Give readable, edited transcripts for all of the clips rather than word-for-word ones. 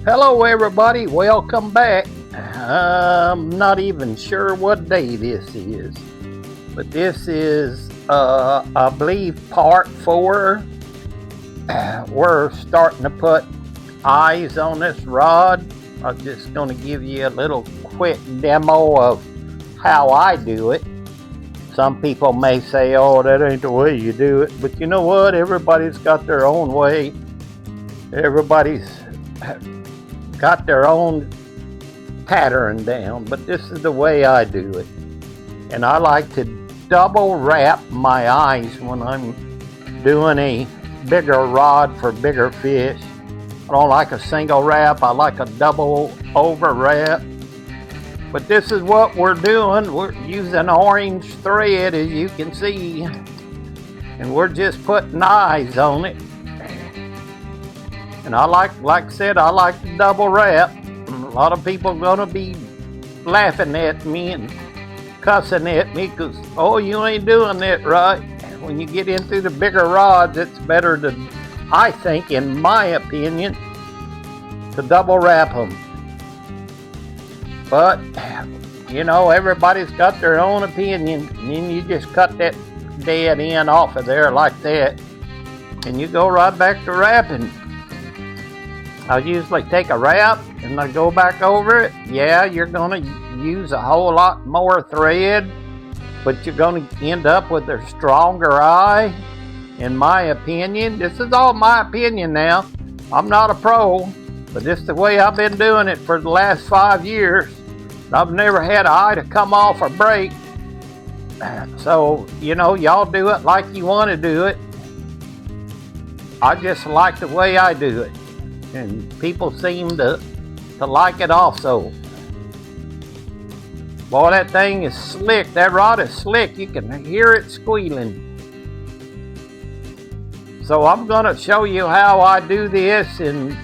Hello everybody, welcome back. I'm not even sure what day this is, but this is I believe part 4. We're starting to put eyes on this rod. I'm just going to give you a little quick demo of how I do it. Some people may say, oh, that ain't the way you do it, but you know what, everybody's got their own way. Everybody's got their own pattern down, but this is the way I do it. And I like to double wrap my eyes when I'm doing a bigger rod for bigger fish. I don't like a single wrap, I like a double over wrap. But this is what we're doing. We're using orange thread, as you can see, and we're just putting eyes on it. And I like I said, I like to double wrap. And a lot of people are gonna be laughing at me and cussing at me because, oh, you ain't doing that right. When you get into the bigger rods, it's better to, I think, in my opinion, to double wrap them. But, you know, everybody's got their own opinion. And then you just cut that dead end off of there like that, and you go right back to wrapping. I usually take a wrap and I go back over it. Yeah, you're gonna use a whole lot more thread, but you're gonna end up with a stronger eye, in my opinion. This is all my opinion now. I'm not a pro, but this is the way I've been doing it for the last 5 years. I've never had an eye to come off or break. So, you know, y'all do it like you want to do it. I just like the way I do it. And people seem to like it also. Boy, that thing is slick. That rod is slick. You can hear it squealing. So I'm going to show you how I do this, and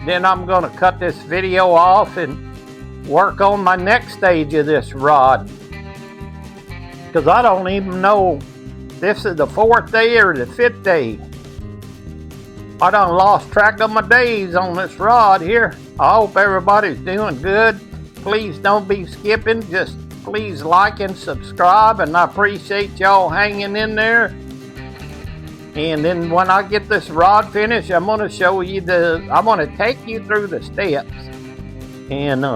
then I'm going to cut this video off and work on my next stage of this rod. Because I don't even know if this is the 4th day or the 5th day. I done lost track of my days on this rod here. I hope everybody's doing good. Please don't be skipping. Just please like and subscribe, and I appreciate y'all hanging in there. And then when I get this rod finished, I'm going to show you I'm going to take you through the steps and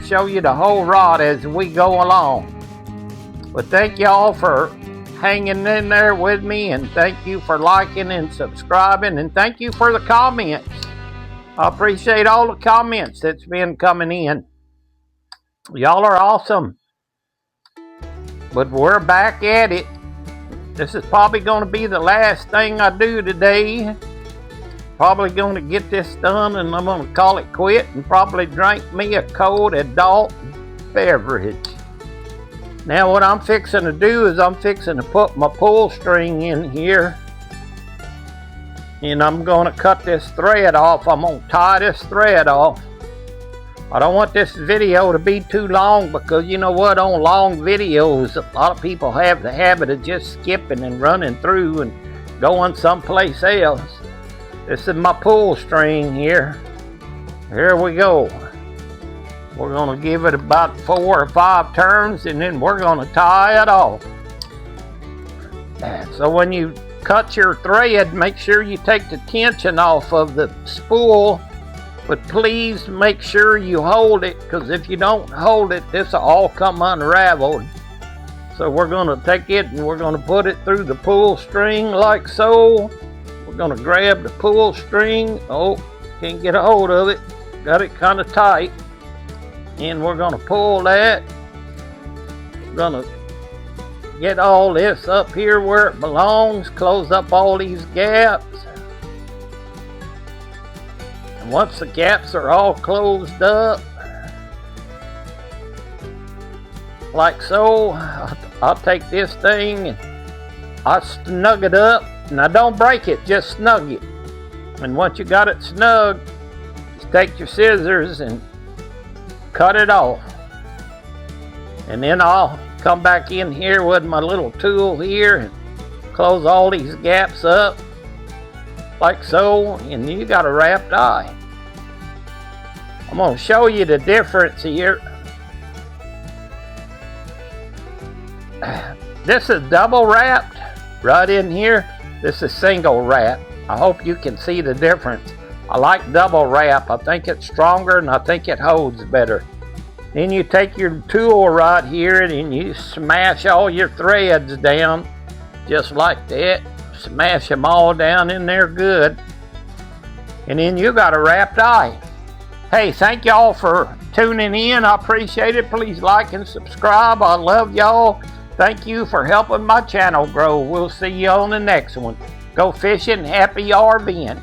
show you the whole rod as we go along. But thank y'all for hanging in there with me, and thank you for liking and subscribing, and thank you for the comments. I appreciate all the comments that's been coming in. Y'all are awesome. But we're back at it. This is probably going to be the last thing I do today. Probably going to get this done, and I'm going to call it quit and probably drink me a cold adult beverage. Now what I'm fixing to do is I'm fixing to put my pull string in here, and I'm going to cut this thread off. I'm going to tie this thread off. I don't want this video to be too long, because you know what, on long videos a lot of people have the habit of just skipping and running through and going someplace else. This is my pull string here. Here we go. We're going to give it about 4 or 5 turns, and then we're going to tie it off. So when you cut your thread, make sure you take the tension off of the spool, but please make sure you hold it, because if you don't hold it, this will all come unraveled. So we're going to take it and we're going to put it through the pull string like so. We're going to grab the pull string. Oh, can't get a hold of it. Got it kind of tight. And we're going to pull that. We're going to get all this up here where it belongs. Close up all these gaps. And once the gaps are all closed up, like so, I'll take this thing and I snug it up. Now don't break it, just snug it. And once you got it snug, just take your scissors and cut it off. And then I'll come back in here with my little tool here and close all these gaps up like so, and you got a wrapped eye. I'm going to show you the difference here. This is double wrapped right in here. This is single wrap. I hope you can see the difference. I like double wrap. I think it's stronger and I think it holds better. Then you take your tool right here and you smash all your threads down just like that. Smash them all down in there good. And then you got a wrapped eye. Hey, thank y'all for tuning in. I appreciate it. Please like and subscribe. I love y'all. Thank you for helping my channel grow. We'll see you on the next one. Go fishing, happy RVing.